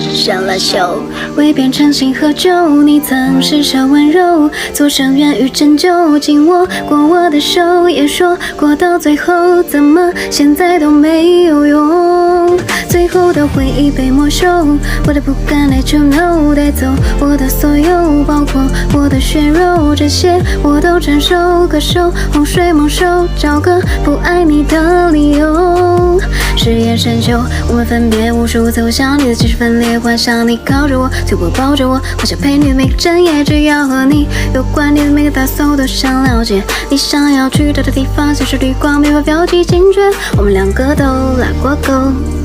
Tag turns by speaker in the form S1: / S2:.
S1: 小辣手未变成心和酒，你曾施舍温柔，做生源与拯救，紧握过我的手，也说过到最后，怎么现在都没有用？最后的回忆被没收，我都不敢 let you know， 带走我的所有，包括我的血肉，这些我都承受。歌手洪水猛兽，找个不爱你的理由。誓言深秋，我们分别无数次，我想你的情绪分裂，幻想你靠着我，最后抱着我，我想陪你每个整夜，只要和你有关你的每个打扫，都想了解你想要去到的地方，像是绿光没法标记惊觉，我们两个都拉过钩。